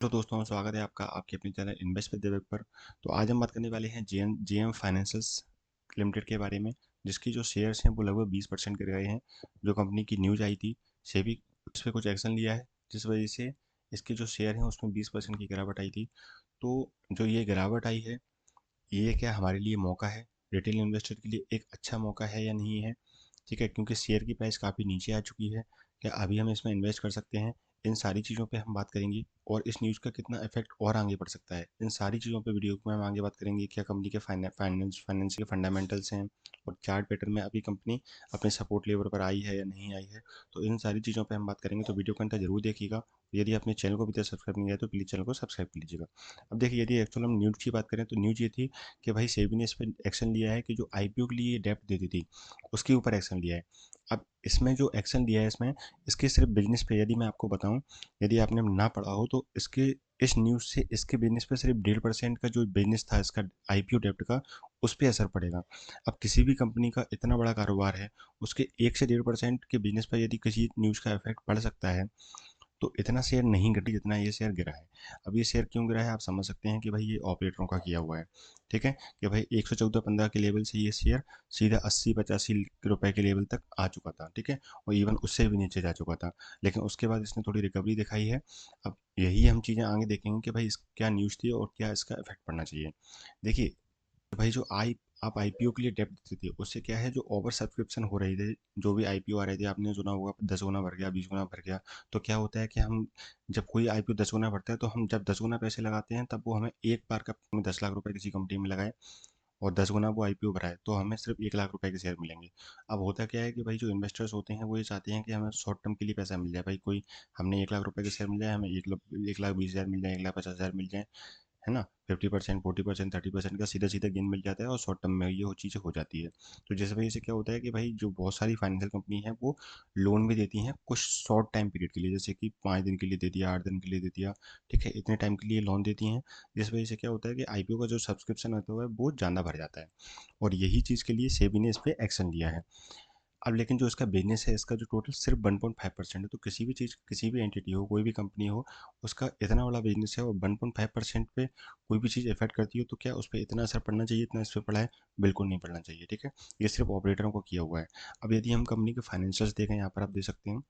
Hello दोस्तों, स्वागत है आपका आपके अपने चैनल इन्वेस्ट विद दिवेक पर। तो आज हम बात करने वाले हैं जेएम फाइनेंशियल्स लिमिटेड के बारे में, जिसकी जो शेयर्स हैं वो लगभग 20% गिर गए हैं। जो कंपनी की न्यूज आई थी, सेबी इस पर कुछ एक्शन लिया है, जिस वजह से इसके जो शेयर हैं उसमें 20% की गिरावट आई थी। तो जो ये गिरावट आई है, ये क्या हमारे लिए मौका है, रिटेल इन्वेस्टर के लिए एक अच्छा मौका है या नहीं है? ठीक है, क्योंकि शेयर की प्राइस काफ़ी नीचे आ चुकी है। क्या अभी हम इसमें इन्वेस्ट कर सकते हैं? इन सारी चीज़ों पे हम बात करेंगे, और इस न्यूज़ का कितना इफेक्ट और आगे बढ़ सकता है, इन सारी चीज़ों पे वीडियो में हम आगे बात करेंगे। क्या कंपनी के फाइनेंस के फंडामेंटल्स हैं, और चार्ट पैटर्न में अभी कंपनी अपने सपोर्ट लेवल पर आई है या नहीं आई है। तो इन सारी चीज़ों पर हम बात करेंगे, तो वीडियो को अंत तक जरूर देखिएगा। यदि अपने चैनल को अभी तक सब्सक्राइब नहीं किया तो प्लीज़ चैनल को सब्सक्राइब कर लीजिएगा। अब देखिए, यदि एक्चुअल हम न्यूज़ की बात करें तो न्यूज़ ये थी कि भाई सेबी ने इस पर एक्शन लिया है कि जो आईपीओ के लिए डेप्ट देती थी उसके ऊपर एक्शन लिया है। अब इसमें जो एक्शन लिया है, इसमें इसके सिर्फ बिजनेस पे यदि मैं आपको बताऊं, यदि आपने ना पढ़ा हो तो इसके इस न्यूज़ से इसके बिजनेस पे सिर्फ 1.5% का जो बिजनेस था इसका आईपीओ डेप्ट का, उस पर असर पड़ेगा। अब किसी भी कंपनी का इतना बड़ा कारोबार है, उसके 1 से 1.5% के बिजनेस पर यदि किसी न्यूज़ का इफेक्ट पड़ सकता है, तो इतना शेयर नहीं गिरा जितना ये शेयर गिरा है। अब ये शेयर क्यों गिरा है, आप समझ सकते हैं कि भाई ये ऑपरेटरों का किया हुआ है। ठीक है, कि भाई 114-15 के लेवल से ये शेयर सीधा 80-85 रुपए के लेवल तक आ चुका था। ठीक है, और इवन उससे भी नीचे जा चुका था, लेकिन उसके बाद इसने थोड़ी रिकवरी दिखाई है। अब यही हम चीज़ें आगे देखेंगे कि भाई इस क्या न्यूज़ थी और क्या इसका इफेक्ट पड़ना चाहिए। देखिए भाई, जो आई आप आईपीओ के लिए डेप्ट देते थे, उससे क्या है, जो ओवर सब्सक्रिप्शन हो रही थी, जो भी आईपीओ आ रहे थे, आपने सुना होगा 10 गुना भर गया, 20 गुना भर गया। तो क्या होता है कि हम जब कोई आईपीओ 10 गुना भरता है, तो हम जब 10 गुना पैसे लगाते हैं, तब वो हमें एक बार का 10 लाख रुपए किसी कंपनी में लगाए, और 10 गुना वो आईपीओ भरा है, तो हमें सिर्फ 1 लाख रुपए के शेयर मिलेंगे। अब होता क्या है कि भाई जो इन्वेस्टर्स होते हैं वो ये चाहते हैं कि हमें शॉर्ट टर्म के लिए पैसा मिल जाए। भाई कोई हमने 1 लाख रुपए के शेयर मिल जाए, हमें 1 लाख 20 हज़ार मिल जाए, 1 लाख 50 हज़ार मिल जाए, है ना। 50%, 40%, 30% का सीधा सीधा गेन मिल जाता है, और शॉर्ट टर्म में ये वो चीज़ें हो जाती है। तो जिस वजह से क्या होता है कि भाई जो बहुत सारी फाइनेंशियल कंपनी है वो लोन भी देती हैं कुछ शॉर्ट टाइम पीरियड के लिए, जैसे कि 5 दिन के लिए दे दिया, 8 दिन के लिए दे दिया। ठीक है, इतने टाइम के लिए लोन देती हैं, जिस वजह से क्या होता है कि आईपीओ का जो सब्सक्रिप्शन होता है वो ज़्यादा भर जाता है। और यही चीज़ के लिए सेबी ने इस पर एक्शन लिया है। अब लेकिन जो इसका बिजनेस है, इसका जो टोटल सिर्फ 1.5% है। तो किसी भी चीज़, किसी भी एंटिटी हो, कोई भी कंपनी हो, उसका इतना बड़ा बिजनेस है और 1.5% पे कोई भी चीज़ इफेक्ट करती है, तो क्या उस पर इतना असर पड़ना चाहिए, इतना इस पर पड़ा है? बिल्कुल नहीं पड़ना चाहिए। ठीक है, ये सिर्फ ऑपरेटरों को किया हुआ है। अब यदि हम कंपनी के फाइनेंशियल्स देखें, यहाँ पर आप देख सकते हैं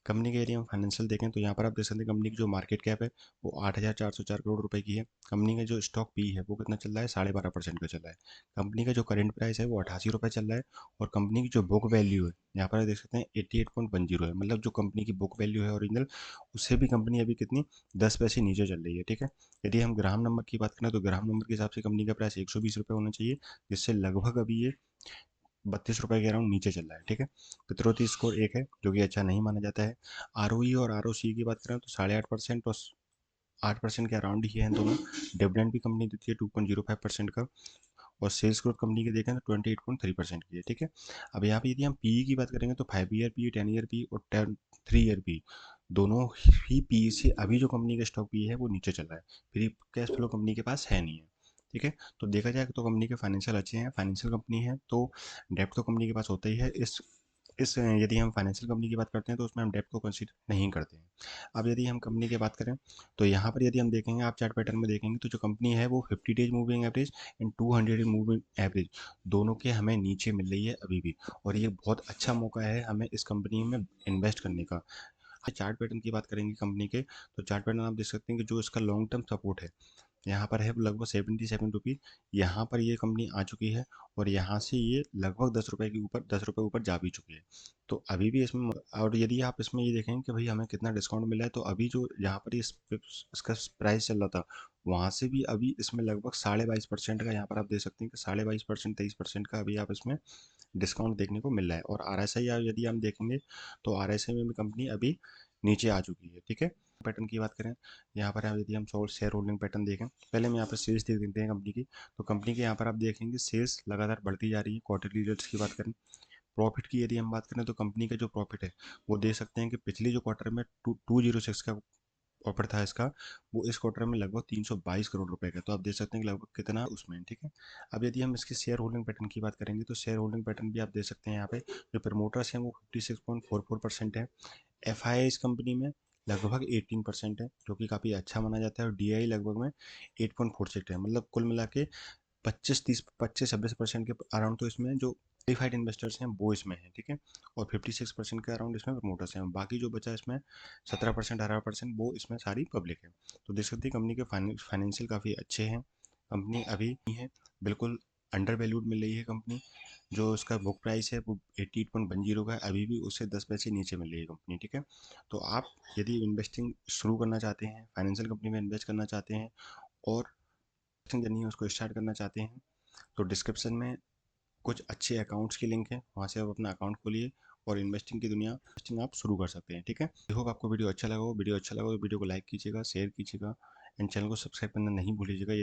कंपनी के यदि हम फाइनेंशियल देखें, तो यहाँ पर आप देख सकते हैं कंपनी की जो मार्केट कैप है वो 8,404 करोड़ रुपए की है। कंपनी का जो स्टॉक पी है वो कितना चल रहा है, 12.5% का चल रहा है। कंपनी का जो करंट प्राइस है वो 88 रुपये चल रहा है। और कंपनी की जो बुक वैल्यू है, यहाँ पर आप देख सकते हैं 88.10 है। मतलब जो कंपनी की बुक वैल्यू है ओरिजिनल, उससे भी कंपनी अभी कितनी, 10 पैसे नीचे चल रही है। ठीक है, यदि हम ग्राम नंबर की बात करें तो ग्राम नंबर के हिसाब से कंपनी का प्राइस 120 रुपये होना चाहिए, जिससे लगभग अभी ये 32 रुपये के अराउंड नीचे चल रहा है। ठीक है, पित्रोती स्कोर 1 है, जो कि अच्छा नहीं माना जाता है। आरओई और आरओसी की बात करें तो 8.5% और 8% के अराउंड ही है दोनों। डिविडेंड भी कंपनी देती है 2.05% का। और सेल्स ग्रोथ कंपनी के देखें तो 28.3% की है। ठीक है, अब यहाँ पे यदि हम पीई की बात करेंगे तो 5 ईयर पी, 10 ईयर पी और 3 ईयर पी, दोनों ही पी से अभी जो कंपनी का स्टॉक पी है वो नीचे चल रहा है। फ्री कैश फ्लो कंपनी के पास है नहीं है। ठीक है, तो देखा जाए तो कंपनी के फाइनेंशियल अच्छे हैं, फाइनेंशियल कंपनी है, तो डेप्ट तो कंपनी के पास होता ही है। इस यदि हम फाइनेंशियल कंपनी की बात करते हैं तो उसमें हम डेप्ट को कंसीडर नहीं करते हैं। अब यदि हम कंपनी की बात करें, तो यहाँ पर यदि हम देखेंगे, आप चार्ट पैटर्न में देखेंगे, तो जो कंपनी है वो 50 days moving average and 200 moving average दोनों के हमें नीचे मिल रही है अभी भी। और ये बहुत अच्छा मौका है हमें इस कंपनी में इन्वेस्ट करने का। चार्ट पैटर्न की बात करेंगे कंपनी के, तो चार्ट पैटर्न आप देख सकते हैं कि जो इसका लॉन्ग टर्म सपोर्ट है, यहाँ पर है लगभग 77 रुपीज़। यहाँ पर ये कंपनी आ चुकी है, और यहाँ से ये लगभग 10 रुपये के ऊपर, 10 रुपये ऊपर जा भी चुकी है। तो अभी भी इसमें, और यदि आप इसमें ये देखें कि भाई हमें कितना डिस्काउंट मिला है, तो अभी जो यहाँ पर इसका प्राइस चल रहा था, वहाँ से भी अभी इसमें लगभग 22.5% का, यहाँ पर आप देख सकते हैं कि 22.5%, 23% का अभी आप इसमें डिस्काउंट देखने को मिल रहा है। और आर एस आई यदि हम देखेंगे, तो आर एस आई में भी कंपनी अभी नीचे आ चुकी है। ठीक है, पैटर्न की बात करें, यहाँ पर यदि हम शेयर होल्डिंग पैटर्न देखें, पहले हम यहाँ पर सेल्स देख देते हैं कंपनी की। तो कंपनी के यहाँ पर आप देखेंगे सेल्स लगातार बढ़ती जा रही है। क्वार्टरली रिजल्ट्स की बात करें, प्रॉफिट की यदि हम बात करें, तो कंपनी का जो प्रॉफिट है वो देख सकते हैं कि पिछले जो क्वार्टर में 206 का प्रॉफिट था इसका, वो इस क्वार्टर में लगभग 322 करोड़ रुपए का। तो आप देख सकते हैं कि लगभग कितना उसमें। ठीक है, अब यदि हम इसके शेयर होल्डिंग पैटर्न की बात करेंगे, तो शेयर होल्डिंग पैटर्न भी आप देख सकते हैं यहाँ पे, जो प्रमोटर्स हैं वो 56.44% है। एफ आई आई इस कंपनी में लगभग 18% है, जो कि काफ़ी अच्छा माना जाता है। और DI लगभग में 8.46 है। मतलब कुल मिला के 25-26% के अराउंड तो इसमें जो क्वालिफाइड इन्वेस्टर्स हैं वो इसमें हैं, ठीक है। और 56% के अराउंड इसमें प्रमोटर्स हैं। बाकी जो बचा इसमें 17% 18% वो इसमें सारी पब्लिक है। तो देख सकते हैं कंपनी के फाइनेंशियल काफ़ी अच्छे हैं। कंपनी अभी है बिल्कुल अंडर वैल्यूड मिल रही है कंपनी। जो उसका बुक प्राइस है वो 88.10 का है, अभी भी उससे 10 पैसे नीचे मिल रही है कंपनी, ठीक है। तो आप यदि इन्वेस्टिंग शुरू करना चाहते हैं, फाइनेंशियल कंपनी में इन्वेस्ट करना चाहते हैं और जर्नी है उसको स्टार्ट करना चाहते हैं, तो डिस्क्रिप्शन में कुछ अच्छे अकाउंट्स की लिंक है, वहाँ से आप अपना अकाउंट खोलिए और इन्वेस्टिंग आप शुरू कर सकते हैं, ठीक है। आई होप आपको वीडियो अच्छा लगा हो। वीडियो अच्छा लगा तो वीडियो को लाइक कीजिएगा, शेयर कीजिएगा एंड चैनल को सब्सक्राइब करना नहीं भूलिएगा। यदि